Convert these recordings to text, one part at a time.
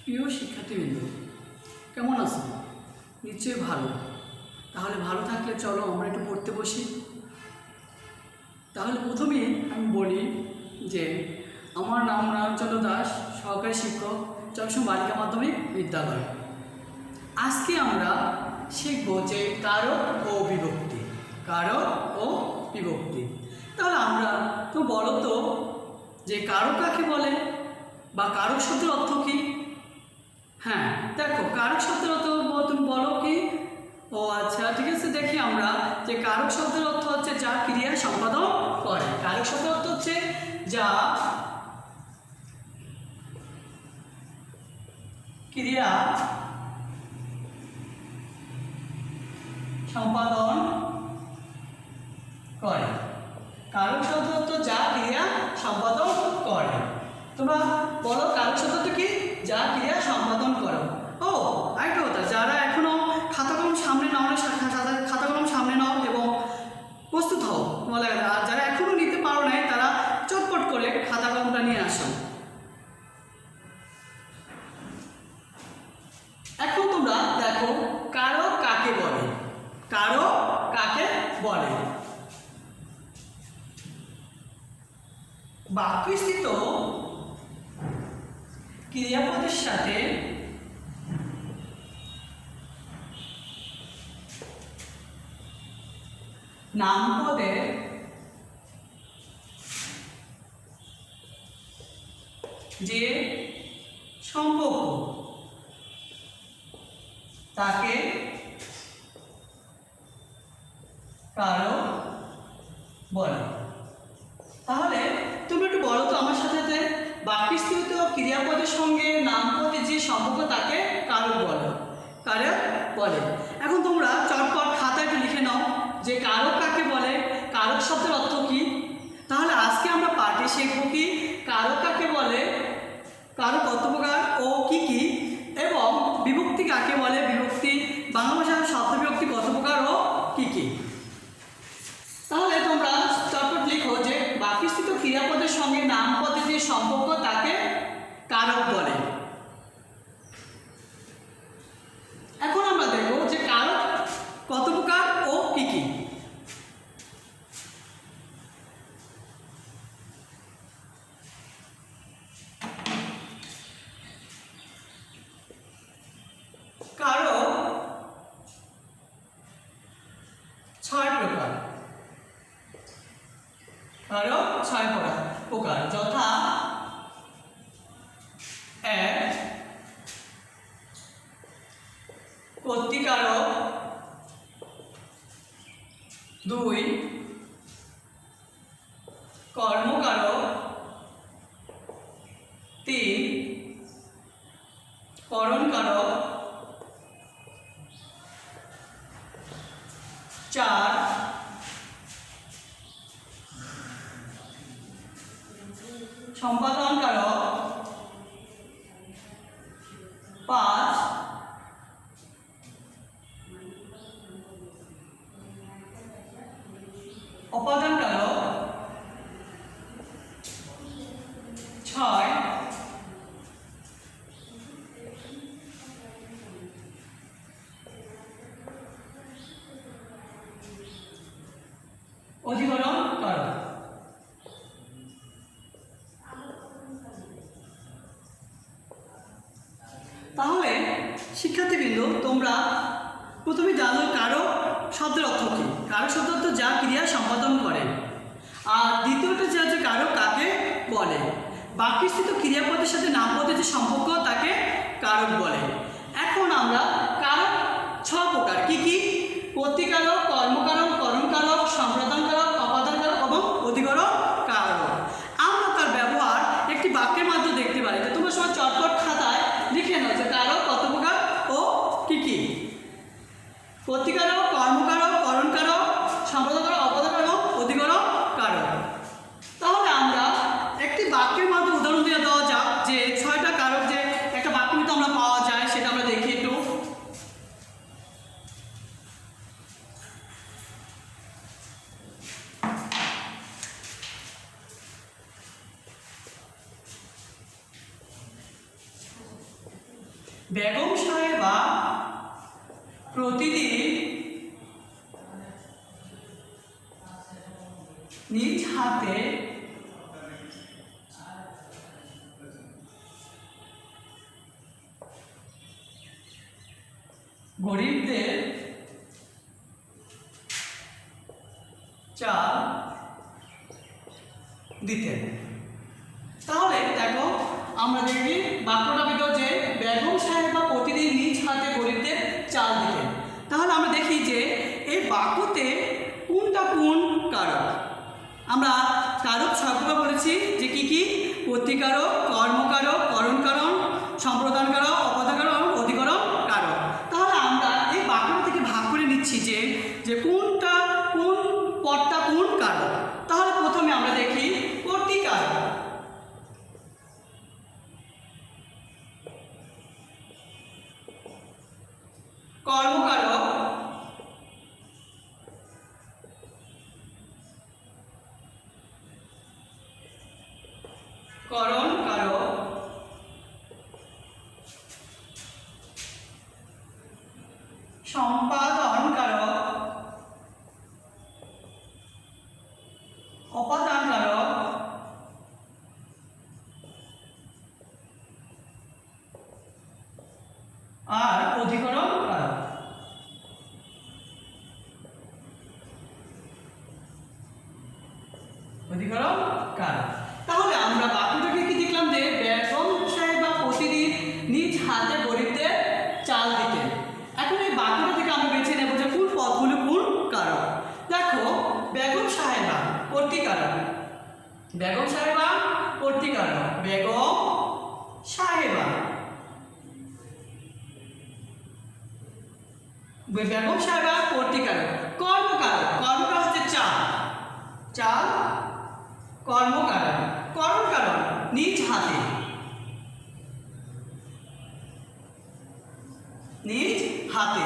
প্রিয় শিক্ষার্থীবৃন্দ, কেমন আছেন? নিশ্চয়ই ভালো। তাহলে ভালো থাকলে চলো আমরা একটু পড়তে বসি। তাহলে প্রথমেই আমি বলি যে আমার নাম নারায়ণচন্দ্র দাস, সহকারী শিক্ষক, চট্টগ্রাম বালিকা মাধ্যমিক বিদ্যালয়। আজকে আমরা শিখব যে কারক ও বিভক্তি। কারক ও বিভক্তি। তাহলে আমরা তো বলো তো যে কারক কাকে বলে বা কারক শব্দের অর্থ কী? হ্যাঁ, দেখো কারক শব্দের অর্থ তুমি বলো কি? ও আচ্ছা, ঠিক আছে। দেখি আমরা যে কারক শব্দের অর্থ হচ্ছে যা ক্রিয়া সম্পাদন করে। কারক শব্দের অর্থ হচ্ছে যা ক্রিয়া সম্পাদন করে। কারক শব্দের অর্থ যা ক্রিয়া সম্পাদন করে। তোমরা বলো কারক শব্দ কি? যা ক্রিয়া সম্পাদন করো। ও আরেকটা কথা, যারা এখনো খাতা কলম সামনে নাও না, খাতা কলম সামনে নাও এবং প্রস্তুত হও। আর যারা এখনো নিতে পারো নাই তারা চটপট করে খাতা কলমটা নিয়ে আসো। এখন তোমরা দেখো কারক কাকে বলে। কারক কাকে বলে? বাক্যস্থিত ক্রিয়াপদের সাথে নামপদের যে সম্পর্ক তাকে কারক বলে। তাহলে তুমি একটু বলো তো আমার সাথে, বাক্যস্থিত ক্রিয়াপদের সঙ্গে নামপদের যে সম্পর্ক তাকে কারক বলে। কারক বলে। এখন তোমরা চটপট খাতায় একটু লিখে নাও যে কারক কাকে বলে, কারক শব্দের অর্থ কী। তাহলে আজকে আমরা পাঠে শিখব কি কারক কাকে বলে, কারক কত প্রকার ও কি কি, এবং বিভক্তি কাকে বলে, বিভক্তি বাংলা ভাষার শব্দ বিভক্তি কত প্রকার ও কি কি। তাহলে তোমরা চটপট লিখো যে বাক্যস্থিত ক্রিয়াপদের সঙ্গে নামপদের যে সম্পর্ক তাকে কারক বলে। এখন আমরা দেখব যে কারক কত প্রকার ও কি কি। কারক 6 প্রকার। কারক 6 প্রকার, যথা 1 কর্তৃকারক, 2 কর্মকারক, 3 করণকারক, 4 সম্পাদনকারক, 5 অপাদানকারক, 6 অধিকরণ কারক। তাহলে শিক্ষার্থীবৃন্দ, তোমরা প্রথমে জানো কারক শব্দের অর্থ কী। কারক শব্দের অর্থ যা ক্রিয়া সম্পাদন করে। আর দ্বিতীয়টা যে কারক কাকে বলে, বাক্যস্থিত ক্রিয়াপদের সাথে নামপদের যে সম্পর্ক তাকে কারক বলে। এখন আমরা কারক 6 প্রকার কি কি? কর্তৃকারক, কর্মকারক, করণকারক, সম্পাদনকারক, অপাদানকারক এবং অধিকরণ কারক। আমরা তার ব্যবহার একটি বাক্যের মাধ্যমে দেখতে পারি। তো তোমরা সবাই চটপট খাতায় লিখে নাও যে কারক কত প্রকার ও কি কি। কর্তৃকারক, কর্মকারক, করণকারক, সম্পাদনকারক, অপাদানকারক এবং অধিকরণ কারক। তাহলে আমরা একটি বাক্যের মাধ্যমে উদাহরণ দিয়ে দেওয়া যাক যে 6টা কারক যে একটা বাক্যের মধ্যে আমরা পাওয়া যায় সেটা আমরা দেখি একটু। বেগম সাহেবা প্রতিদিন নিজ হাতে গরিবদের চাল দিতেন। তাহলে দেখো আমরা দেখি বাক্যটা ভিতর যে বেগম সাহেবা প্রতিদিন নিজ হাতে গরিবদের চাল দিতেন। তাহলে আমরা দেখি যে এই বাক্যতে কোনটা কোন কারক। আমরা কারক ছয়টা বলেছি যে কি কি? প্রতিকারক, কর্মকারক, করণকারণ, সম্প্রদানকারক, অপদানকারক, অধিকরণ কারক। তাহলে আমরা এই বাক্যটা থেকে ভাগ করে নিচ্ছি যে কোনটা কোন পদটা কোন কারক। তাহলে প্রথমে আমরা দেখি প্রতিকারক। কর্মকারক, করণকারক, সম্পাদনকারক, অপাদানকারক, আর অধিকরণ কারক। অধিকরণ কারক। তাহলে আমরা বাক্যটাকে কি দেখলাম যে বেগম সাহেবা প্রতিদিন নিজ হাতে গরিবদের চাল দিতেন। এখন এই বাক্যটা থেকে আমরা বেছে নেব যে কোন পদগুলো কোন কারক। দেখো বেগম সাহেবা কর্তৃকারক, বেগম সাহেবা কর্তৃকারক, বেগম সাহেবা, বেগম সাহেবা কর্তৃকারক। কর্মকারক, কর্মকারক হচ্ছে চাল, চাল কর্মকারক। করণকারক নিজ হাতে, নিজ হাতে।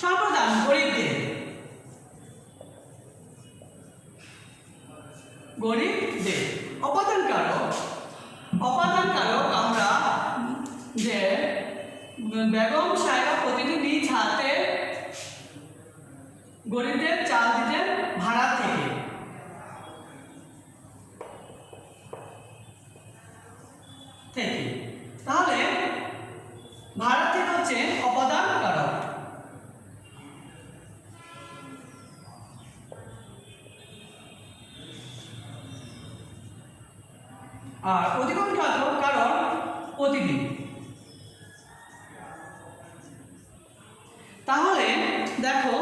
সম্প্রদান গরিবদের, গরিবদের। অপাদানকারক, অপাদানকারক আমরা যে বেগম সাহেবা প্রতিদিন নিজ হাতে গরিবদের চাল দিতেন ভাড়া থেকে। তাহলে ভাড়া থেকে হচ্ছে অপাদানকারক। আর অধিকরণ কারক কারণ প্রতিদিন। তাহলে দেখো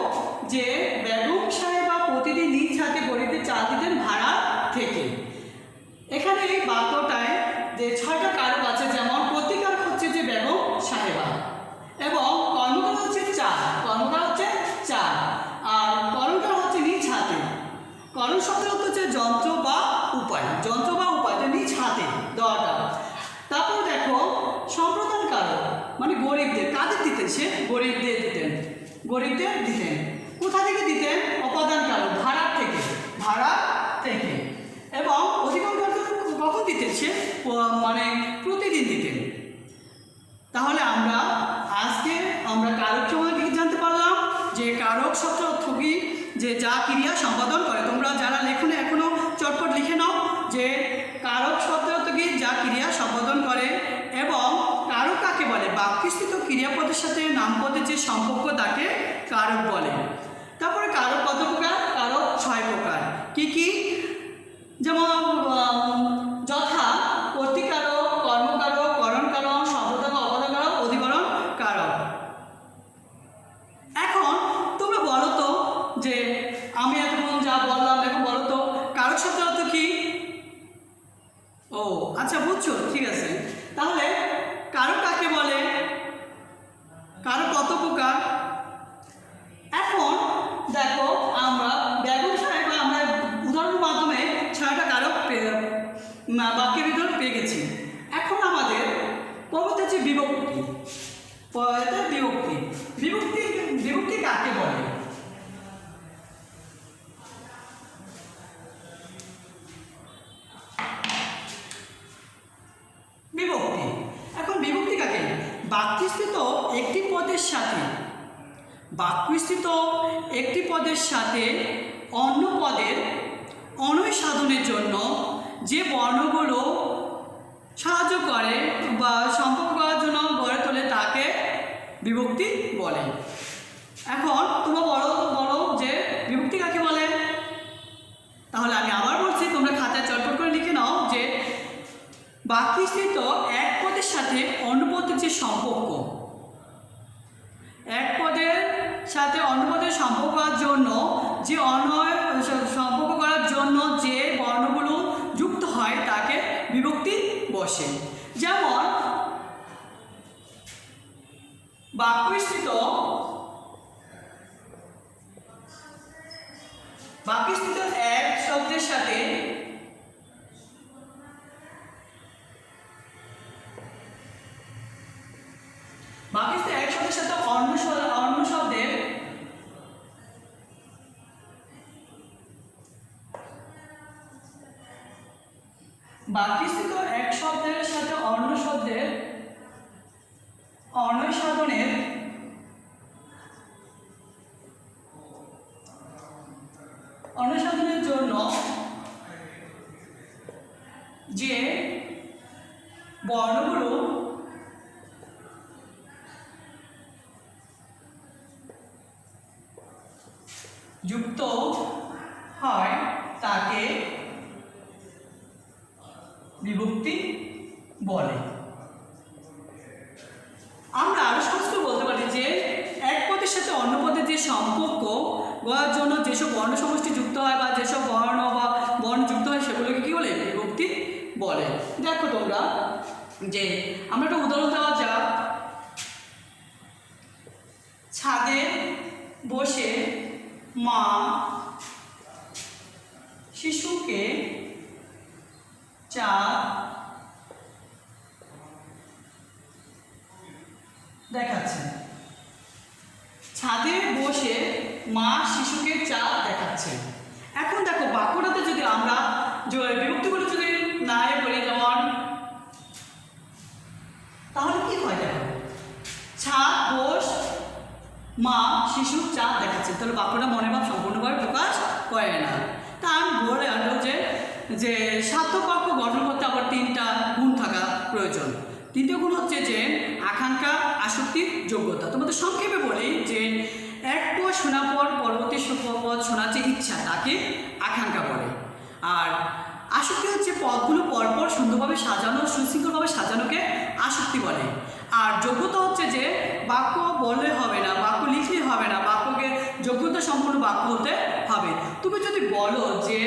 যে বেগম সাহেবা প্রতিদিন নিজ হাতে গরিবদের চাল দিতেন ভাড়া থেকে। এখানে এই বাক্যটায় যে ছয়টা কারক আছে, যেমন প্রতিকারক হচ্ছে যে বেগম সাহেবা, এবং কর্মকারক হচ্ছে চাল, কর্মকারক হচ্ছে চাল, আর করণকারক হচ্ছে নিজ হাতে। করণ শব্দের অর্থ হচ্ছে যন্ত্র বা উপায়, যন্ত্র বা উপায় যে নিজ হাতে দেওয়াটা। তারপর দেখো সম্প্রদানকারক মানে গরিবদের, কাদের দিতেন? সে গরিবদের দিতেন, গরিবদের দিতেন। কোথা থেকে দিতেন? অপাদানকারক ভাড়া থেকে, ভাড়া থেকে। এবং অধিকরণ কখন দিতেন? সে মানে প্রতিদিন দিতেন। তাহলে আমরা আজকে কারক সম্বন্ধে কি জানতে পারলাম যে কারক শব্দের অর্থ কি? যে যা ক্রিয়া সম্পাদন করে। তোমরা যারা লেখনে এখনো চটপট লিখে নাও যে কারক শব্দের অর্থ কি? যা ক্রিয়া সম্পাদন করে। এবং কারক কাকে বলে? বাক্যস্থিত ক্রিয়াপদের সাথে নামপদের যে সম্পর্ক তাকে কারক বলে। তারপরে কারক কত প্রকার? কারক 6 প্রকার। কি কি? যেমন যথা কর্তৃকারক, কর্মকারক, করণকারক, সম্প্রদানকারক, অপদানকারক, অধিকরণ কারক। এখন তোমরা বলো তো যে আমি এতক্ষণ যা বললাম, এখন বলো তো কারক শব্দের অর্থ কি? ও আচ্ছা, বুঝছো, ঠিক আছে। তাহলে কারক কাকে বলে? কারক কত প্রকার? এখন দেখো আমরা বেগম সাহেবা আমরা উদাহরণের মাধ্যমে 6টা কারক বাক্যের ভিতর পেয়ে গেছি। এখন আমাদের পরবর্তী হচ্ছে বিভক্তি। বিভক্তি, বিভক্তি, বিভক্তি কাকে বলে? বিভক্তি। এখন বিভক্তি কাকে? বাক্যস্থিত বাক্যস্থিত একটি পদের সাথে অন্য পদের অনয় সাধনের জন্য যে বর্ণগুলো সাহায্য করে বা সম্পর্ক করার জন্য গড়ে তোলে তাকে বিভক্তি বলে। এখন তোমরা বলো যে বিভক্তি কাকে বলে? তাহলে আমি আবার বলছি, তোমরা খাতায় চটপট করে লিখে নাও যে বাক্যস্থিত এক পদের সাথে অন্য পদের যে সম্পর্ক, এক পদের সাথে অন্য পদের সম্পর্ক করার জন্য যে সম্পর্ক করার জন্য যে বর্ণগুলো যুক্ত হয় তাকে বিভক্তি বসে। যেমন বাক্যস্থিত এক শব্দের সাথে অন্য শব্দের বাক্যস্থিত এক শব্দের সাথে অন্য শব্দের অনয় সাধনের জন্য যে বর্ণগুলো যুক্ত হয় তাকে বিভক্তি বলে। আমরা আরো স্পষ্ট বলতে পারি যে এক পদের সাথে অন্য পদের যে সম্পর্ক গড়ার জন্য যেসব বর্ণ সমষ্টি যুক্ত হয় বা যেসব বর্ণ যুক্ত হয় সেগুলোকে কি বলে? বিভক্তি বলে। দেখো তোমরা যে আমরা একটা উদাহরণ দেওয়া যাক। ছাদে বসে মা শিশুকে চা দেখাচ্ছে। ছাদে বসে মা শিশুকে চা দেখাচ্ছে। এখন দেখো বাক্যটাতে যদি আমরা বিভক্তিগুলো যদি না বলি যেমন, তাহলে কি হয়? দেখো, ছাদ বস মা শিশু চা দেখাচ্ছে, তাহলে বাক্যটা মনের ভাব সম্পূর্ণভাবে প্রকাশ করে না। তা আমি বলে আনবো যে সার্থক বাক্য গঠন করতে আবার 3টা গুণ থাকা প্রয়োজন। 3টে গুণ হচ্ছে যে আকাঙ্ক্ষা, আসক্তি, যোগ্যতা। তোমাদের সংক্ষেপে বলি যে এক পদ শোনার পর পরবর্তী পদ শোনার যে ইচ্ছা তাকে আকাঙ্ক্ষা বলে। আর আসক্তি হচ্ছে পদগুলো পরপর সুন্দরভাবে সাজানো, সুশৃঙ্খলভাবে সাজানোকে আসক্তি বলে। আর যোগ্যতা হচ্ছে যে বাক্য বললে হবে না, বাক্য লিখলে হবে না, বাক্যকে যোগ্যতা সম্পূর্ণ বাক্য হতে হবে। তুমি যদি বলো যে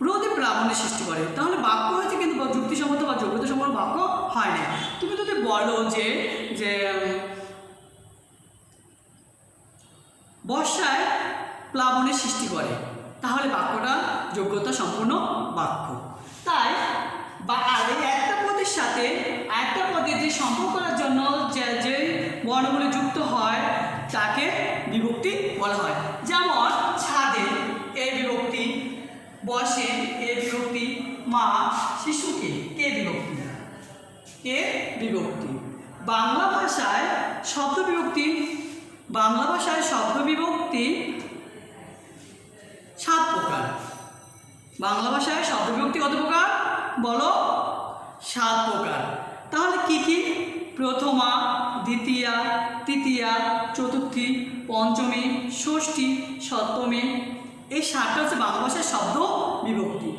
রোদে প্লাবনের সৃষ্টি করে, তাহলে বাক্য হয়েছে কিন্তু যুক্তিসম্মত বা যোগ্যতা সম্পন্ন বাক্য হয় না। তুমি যদি বলো যে বর্ষায় প্লাবনের সৃষ্টি করে, তাহলে বাক্যটা যোগ্যতা সম্পূর্ণ বাক্য। তাই একটা পদের সাথে একটা পদের যে সম্পর্ক করার জন্য যে বর্ণগুলো যুক্ত হয় তাকে বিভক্তি বলা হয়। যেমন ছাদে এ বিভক্তি, বসে এ বিভক্তি, মা শিশুকে কে বিভক্তি। বাংলা ভাষায় শব্দ বিভক্তি 7 প্রকার। বাংলা ভাষায় শব্দ বিভক্তি কত প্রকার বলো? 7 প্রকার। তাহলে কি কি? প্রথমা, দ্বিতীয়া, তৃতীয়া, চতুর্থী, পঞ্চমী, ষষ্ঠী, সপ্তমী। এই 7টা হচ্ছে বাংলা ভাষার শব্দ বিভক্তি।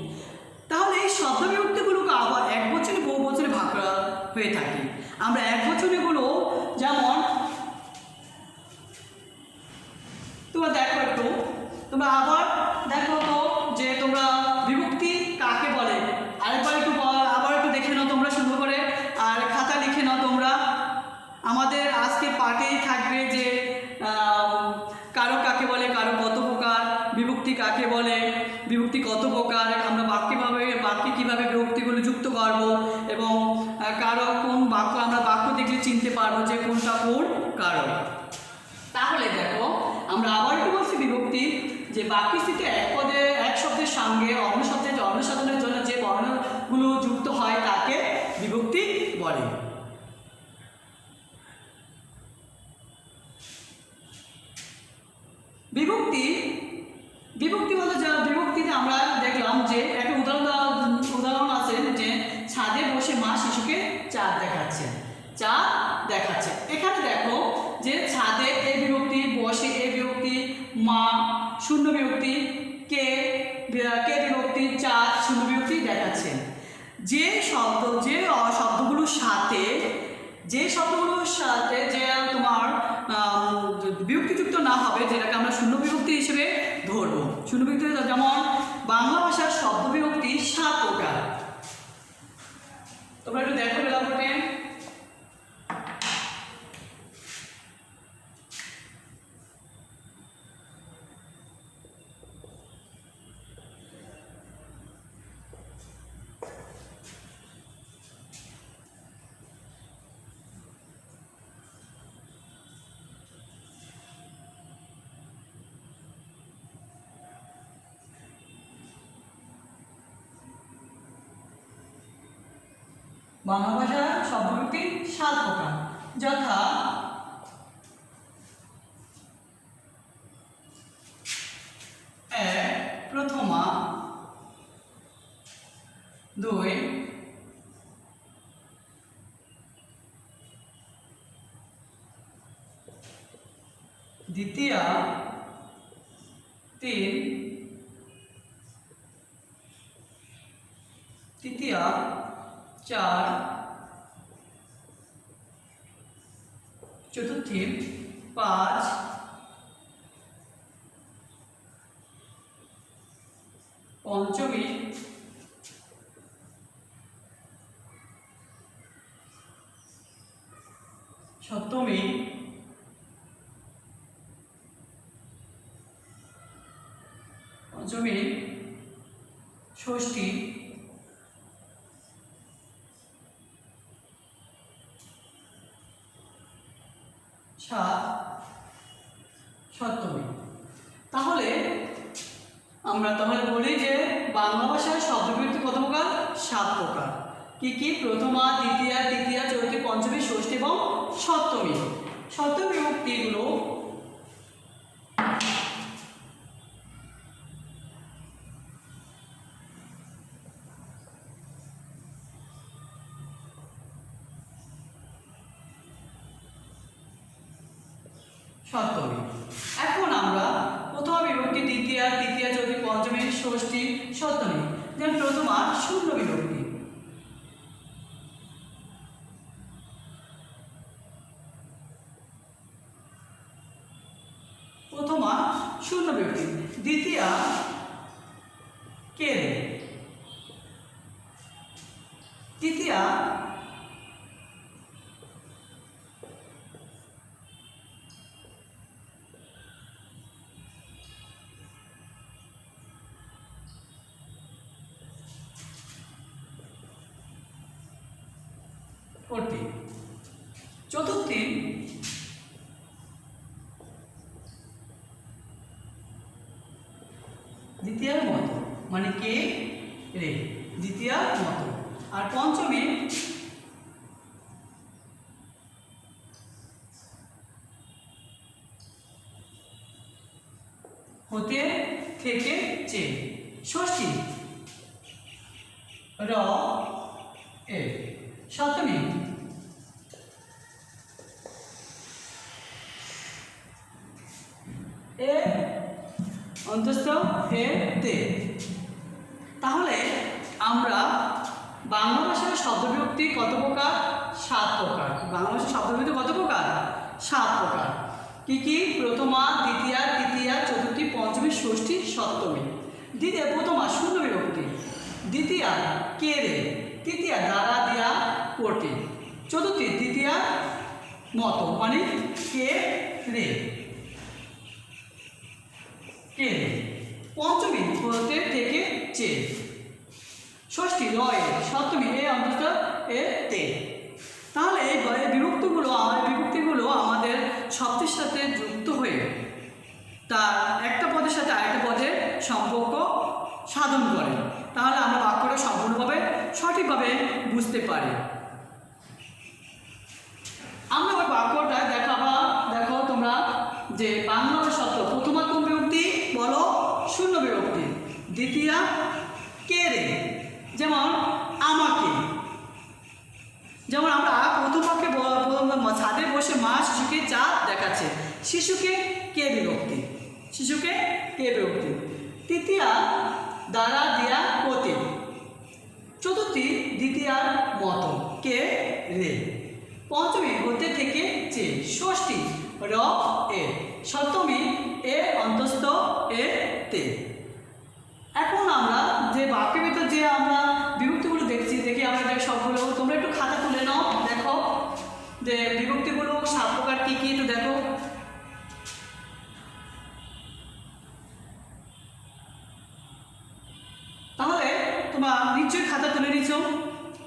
তাহলে এই শব্দ বিভক্তিগুলোকে আবার এক বচনে বহু বচনে ভাগ করা হয়ে থাকে। আমরা এক বচনেগুলো যেমন তোমরা দেখো একটু, তোমরা আবার দেখো তো যে তোমরা বিভক্তি কাকে বলে আরেকবার আবার একটু দেখে নাও তোমরা সুন্দর করে, আর খাতা লিখে নাও তোমরা। আমাদের আজকে পাঠেই থাকবে যে কারো কাকে বলে, কারো কত প্রকার, বিভক্তি কাকে বলে, বিভক্তি কত প্রকার, আমরা বাক্যে কীভাবে বিভক্তিগুলো যুক্ত করব, এবং কারো কোন বাক্য আমরা বাক্য দেখলে চিনতে পারবো যে কোনটা কোন কারো। তাহলে দেখো আমরা আবার একটু বলছি বিভক্তি যে বাক্যস্থিতি এক শব্দের সঙ্গে অন্য শব্দের অন্য সাধনের জন্য যে বর্ণগুলো যুক্ত হয় তাকে বিভক্তি বলে। শূন্য বিভক্তি, কে কে বিভক্তি, চাঁদ শূন্য বিভক্তি দেখাচ্ছে। যে শব্দগুলোর সাথে যে তোমার বিভক্তিযুক্ত না হবে, যেটাকে আমরা শূন্য বিভক্তি হিসেবে ধরবো। শূন্য বিভক্তি যেমন বাংলা ভাষার শব্দ বিভক্তি 7 প্রকার। তোমরা একটু দেখো বেলাপটে। বাংলা ভাষার শব্দ বিভক্তি 7 প্রকার, যথা এক প্রথমা, 2 দ্বিতীয়া, 3 তৃতীয়া, 4 চতুর্থী, 5 পঞ্চমী, 7ম, পঞ্চমী, ষষ্ঠী, 7 সপ্তমী। তাহলে আমরা বলি যে বাংলা ভাষার শব্দ বিভক্তি কত প্রকার? 7 প্রকার। কি কি? প্রথমা, দ্বিতীয়া, তৃতীয়া, চতুর্থী, পঞ্চমী, ষষ্ঠী এবং সপ্তমী। শব্দ বিভক্তিগুলো সপ্তমী। এখন আমরা প্রথমা বিভক্তি, দ্বিতীয়া, তৃতীয়া, চতুর্থী, পঞ্চমী, ষষ্ঠী, সপ্তমী। যেমন প্রথমা শূন্য বিভক্তি, প্রথমা শূন্য বিভক্তি, দ্বিতীয়া কে রে, তৃতীয়া করতে, চতুর্থী দ্বিতীয়ার মতো, মানে কে রে, দ্বিতীয়ার মতো। আর পঞ্চমী হতে থেকে চে। ষষ্ঠী র এ। সপ্তমী এ অন্তস্থ হে তে। তাহলে আমরা বাংলা ভাষার শব্দ বিভক্তি কত প্রকার? 7 প্রকার। বাংলা ভাষার শব্দ বিভক্তি কত প্রকার? 7 প্রকার। কি কি? প্রথমা, দ্বিতীয়া, তৃতীয়া, চতুর্থী, পঞ্চমী, ষষ্ঠী, সপ্তমী। প্রথমা শূন্য বিভক্তি, দ্বিতীয়া কে রে, তৃতীয়া দ্বারা দিয়া করতে, চতুর্থী দ্বিতীয়া মতো, মানে কে রে, কে রে। পঞ্চমী হতে থেকে চে। ষষ্ঠী রয়ে, সপ্তমী এ অন্তত এ তে। তাহলে এই বিভক্তিগুলো আমাদের শব্দের সাথে যুক্ত হয়ে তার একটা পদের সাথে আরেকটা পদের সম্পর্ক সাধন করে। তাহলে আমরা বাক্যটা সম্পূর্ণভাবে সঠিকভাবে বুঝতে পারি। আমরা ওই বাক্যটা দেখো তোমরা যে বাংলা শব্দ প্রথমা কোন বিভক্তি বলো? শূন্য বিভক্তি। দ্বিতীয়া কে রে, যেমন আমাকে, যেমন আমরা প্রথমাকে ছাদে বসে মা শিশুকে চাঁদ দেখাচ্ছে, শিশুকে কে বিভক্তি, শিশুকে কে বিভক্তি। তৃতীয়া দ্বারা দিয়া পতি। চতুর্থী দ্বিতীয়ার মতো কে রে। পঞ্চমী হতে থেকে চে। ষষ্ঠী র এ। সপ্তমী এ অন্তস্থ এ তে। এখন আমরা যে বাক্যের ভিতর যে আমরা বিভক্তিগুলো দেখছি, দেখি আমরা দেখ সবগুলো। তোমরা একটু খাতা তুলে নাও, দেখো যে বিভক্তিগুলো 7 প্রকার কী কী একটু দেখো। তাহলে তোমরা নিশ্চয়ই খাতা তুলে নিচ্ছ।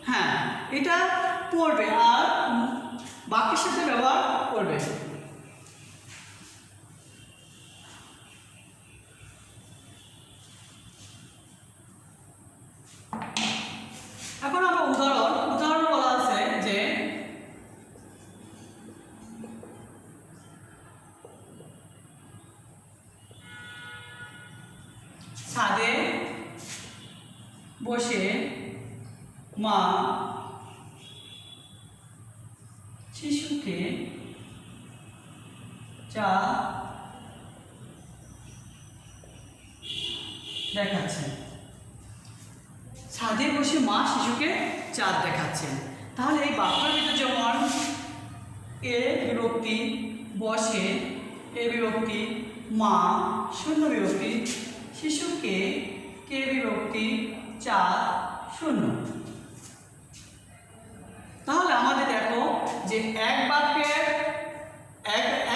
হ্যাঁ, এটা পড়বে আর বাক্যের সাথে ব্যবহার করবে। এখন আমরা উদাহরণ বলা আছে যে ছাদে বসে মা শিশুকে চা দেখাচ্ছে। ছাদে বসে মা শিশুকে চাঁদ দেখাচ্ছেন। তাহলে এই বাক্যের ভিতরে যেমন এ বিভক্তি বসে, এ বিভক্তি মা, শূন্য বিভক্তি শিশুকে, কে বিভক্তি চাঁদ, শূন্য। তাহলে আমাদের দেখো যে এক বাক্যের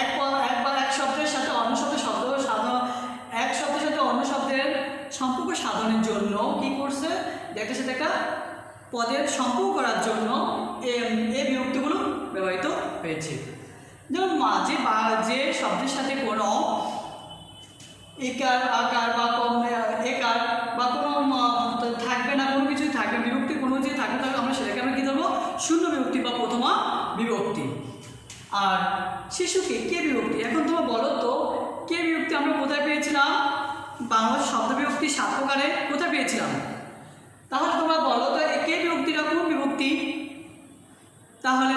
একবার এক শব্দের সাথে অন্য শব্দের এক শব্দের সাথে অন্য শব্দের সম্পর্ক সাধনের জন্য কি করছে, একটার সাথে একটা পদের সম্পর্ক করার জন্য এই বিভক্তিগুলো ব্যবহৃত হয়েছে। যেমন মাঝে বা যে শব্দের সাথে কোনো একার আকার বা একার বা কোনো থাকবে না, কোনো কিছুই থাকবে, বিভক্তি কোনো যে থাকবে, তাহলে আমরা সেটাকে আমরা কী ধরবো, শূন্য বিভক্তি বা প্রথমা বিভক্তি। আর শিশুকে কে বিভক্তি। এখন তোমরা বলো তো কে বিভক্তি আমরা কোথায় পেয়েছিলাম? বাংলা শব্দ বিভক্তি 7 প্রকারে কোথায় পেয়েছিলাম? তাহলে তোমরা বলো তো কে বিভক্তিটা কোন বিভক্তি? তাহলে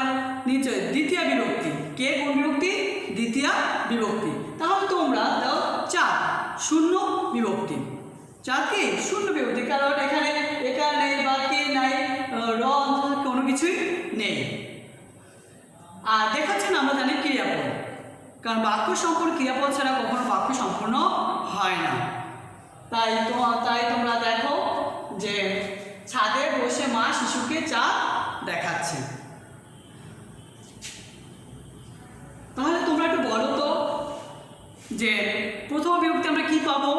নিশ্চয় দ্বিতীয় বিভক্তি। কে কোন বিভক্তি? দ্বিতীয় বিভক্তি। তাহলে তোমরা দাও চার, শূন্য বিভক্তি। চার কি শূন্য বিভক্তি, কারণ এখানে একার নেই বা কে নাই, র কোনো কিছুই নেই। আর দেখাচ্ছেন আমরা জানি ক্রিয়াপদ, কারণ বাক্য সম্পূর্ণ ক্রিয়াপদ ছাড়া কখনো বাক্য সম্পূর্ণ হয় না। তাই তোমরা দেখো যে ছাদে বসে মা শিশুকে চা দেখাচ্ছে। তাহলে তোমরা একটু বলো তো যে প্রথম বিভক্তি আমরা কি পাবো?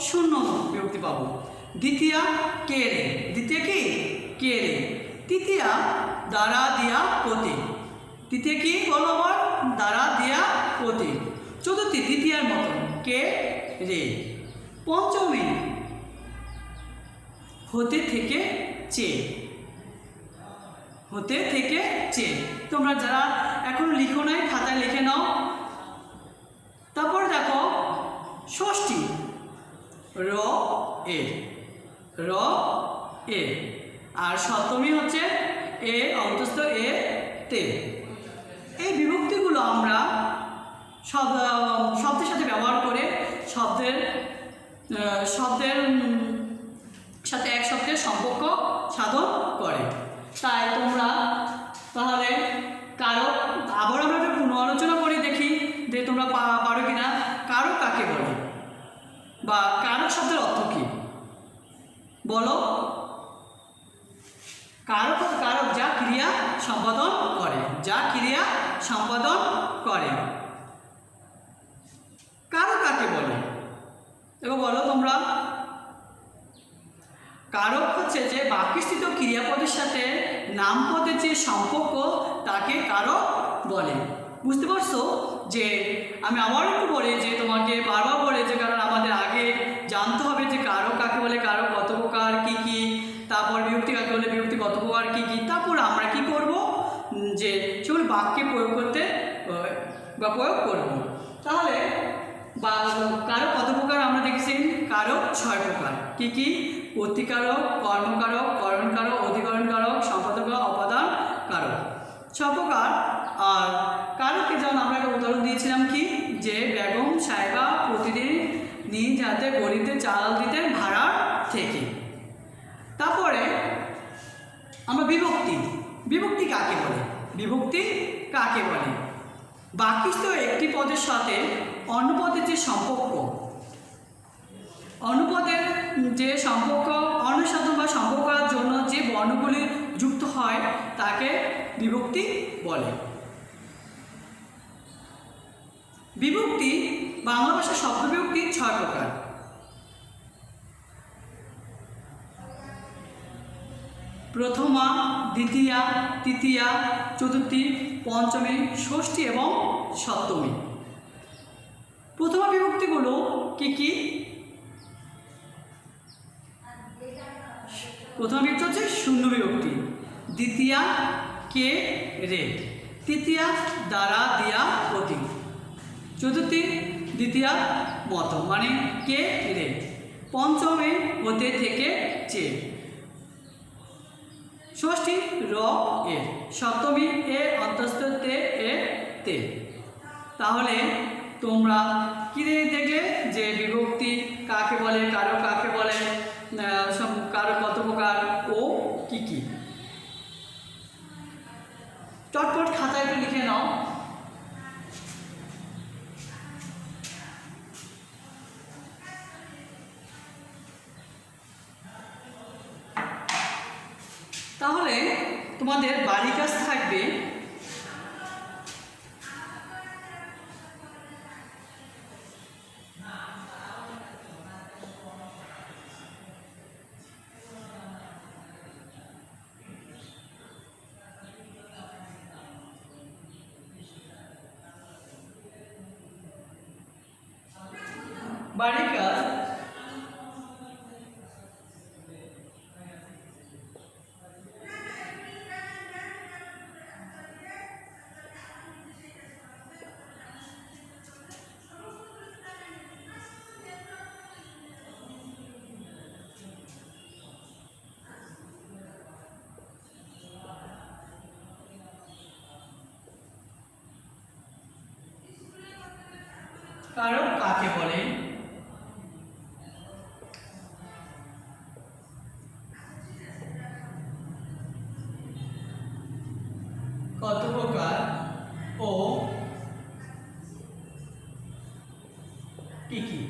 শূন্য বিভক্তি পাবো। দ্বিতীয়া কে রে, দ্বিতীয় কি কে রে। তৃতীয়া দ্বারা দিয়া পতি, তৃতীয় কি বলো আবার? দ্বারা দিয়া পতি। চতুর্থী দ্বিতীয়ার মতন কে রে। পঞ্চমী হতে থেকে চে, হতে থেকে চে। তোমরা যারা এখন লিখো নাই খাতায় লিখে নাও। তারপর দেখো ষষ্ঠী র এ, র এ। আর সপ্তমী হচ্ছে এ অন্তস্থ এ তে। এই বিভক্তিগুলো আমরা শব্দের সাথে ব্যবহার করে শব্দের সাথে এক শব্দের সম্পর্ক সাধন করে। তাই তোমরা তাহলে কারক আবার আমরা একটু পুনরালোচনা করে দেখি যে তোমরা পারো কিনা। কারক কাকে বলে বা কারক শব্দের অর্থ কী বলো? কারক কারক যা ক্রিয়া সম্পাদন করে, যা ক্রিয়া সম্পাদন করে। কারক কাকে বলে এবার বলো তোমরা। কারক হচ্ছে যে বাক্যস্থিত ক্রিয়াপদের সাথে নামপদের যে সম্পর্ক তাকে কারক বলে। বুঝতে পারছো? যে আমি আবার একটু বলি যে তোমাকে বারবার বলে যে, কারণ আমাদের আগে জানতে হবে যে কারক কাকে বলে, কারক কত প্রকার কী কী, তারপর বিভক্তি কাকে বলে, বিভক্তি কত প্রকার কী কী, তারপর আমরা কি করব যে সেগুলো বাক্যে প্রয়োগ করতে বা প্রয়োগ করব। তাহলে কারক কত প্রকার আমরা দেখেছি? কারক 6 প্রকার। কি কি? প্রতিকারক, কর্মকারক, করণকারক, অধিকরণকারক, সম্পাদক, অপাদান কারক, 6 প্রকার। আর কারকে যেমন আমরা একটা উদাহরণ দিয়েছিলাম কি, যে বেগম সাহেবা প্রতিদিন নিজ হাতে গরিবদের চাল দিতেন ভাড়ার থেকে। তারপরে আমরা বিভক্তি। বিভক্তি কাকে বলে? বিভক্তি কাকে বলে? বাকিস্থ একটি পদের সাথে অন্য পদের যে সম্পর্ক, অন্য পদের যে সম্পর্ক, অনুসাধন বা সম্পর্ক করার জন্য যে বর্ণগুলি যুক্ত হয় তাকে বিভক্তি বলে। বিভক্তি, বাংলা ভাষার শব্দ বিভক্তি 6 প্রকার। প্রথমা, দ্বিতীয়া, তৃতীয়া, চতুর্থী, পঞ্চমী, ষষ্ঠী এবং সপ্তমী। প্রথমা বিভক্তিগুলো কি কি? প্রথম বিভক্তি হচ্ছে শূন্য বিভক্তি। দ্বিতীয়া কে রে, তৃতীয়া দ্বারা দিয়া প্রতি, চতুর্থী দ্বিতীয়া মত মানে কে রে, পঞ্চমে হতে থেকে চে, ষষ্ঠী র এ, সপ্তমী এ অন্তস্থ তে এ তে। তাহলে তোমরা কি দেখলে যে বিভক্তি কাকে বলে, কারো কাকে বলে, কারো কত প্রকার ও কি কি। চটপট খাতায় একটু লিখে নাও। তাহলে তোমাদের বাড়ি কাজ থাকবে বাড়ির কাজ কারক কাকে বলে? কত প্রকার ও কি কি।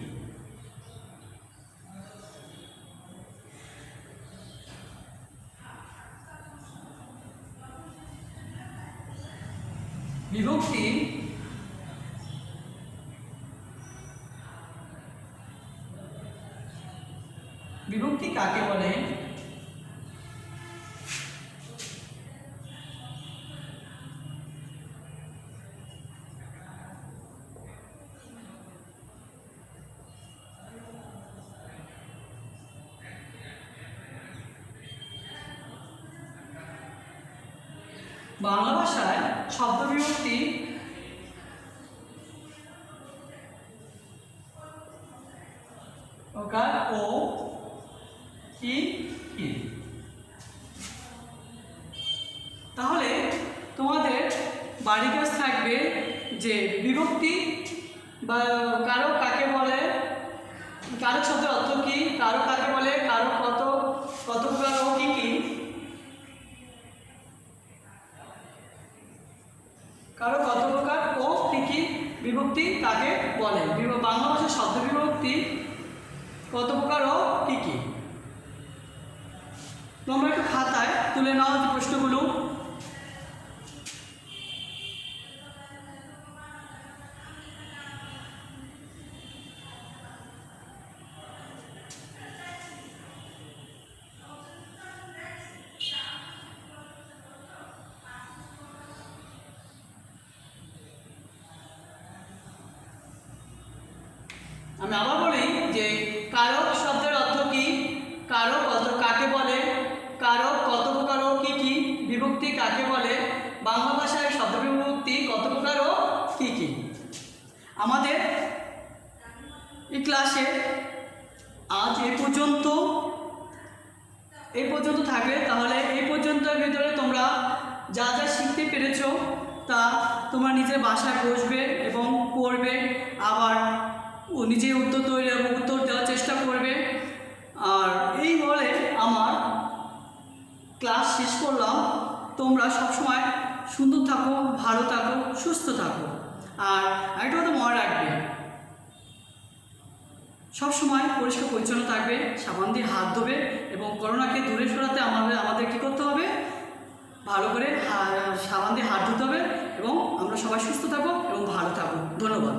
বিভক্তি বিভক্তি কাকে বলে? বাংলা ভাষায় শব্দ বিভক্তি প্রকার ও কি কি। তাহলে তোমাদের বাড়ি কাজ থাকবে যে বিভক্তি বা কারো কাকে বলে, কারো শব্দের অর্থ কি, কারো কাকে বলে, কারো কত কত প্রকার ও কি কি, কারো কত প্রকার ও কি কি বিভক্তি কাকে বলে। বাংলা ভাষার শব্দ বিভক্তি কত প্রকার ও কি কি। তোমরা একটু খাতায় তুলে নাও যে প্রশ্নগুলো। আমি আবার বলি যে কারক শব্দের অর্থ কি, কারক কত কাকে বলে, কারক কত প্রকার ও কি কি, বিভক্তি কাকে বলে, বাংলা ভাষায় শব্দ বিভক্তি কত প্রকার ও কি কি। আমাদের এই ক্লাসে আজ এই পর্যন্ত থাকবে। তাহলে এই পর্যন্তের ভিতরে তোমরা যা যা শিখতে পেরেছো তা তোমরা নিজের বাসায় বসবে এবং পড়বে। আবার ও নিজে উত্তর দেওয়ার চেষ্টা করবে। আর এই বলে আমার ক্লাস শেষ করলাম। তোমরা সবসময় সুন্দর থাকো, ভালো থাকো, সুস্থ থাকো। আর একটা কথা মনে রাখবে, সবসময় পরিষ্কার পরিচ্ছন্ন থাকবে, সাবান দিয়ে হাত ধোবে এবং করোনাকে দূরে সরাতে আমাদের কী করতে হবে, ভালো করে সাবান দিয়ে হাত ধুতে হবে এবং আমরা সবাই সুস্থ থাকবো এবং ভালো থাকবো। ধন্যবাদ।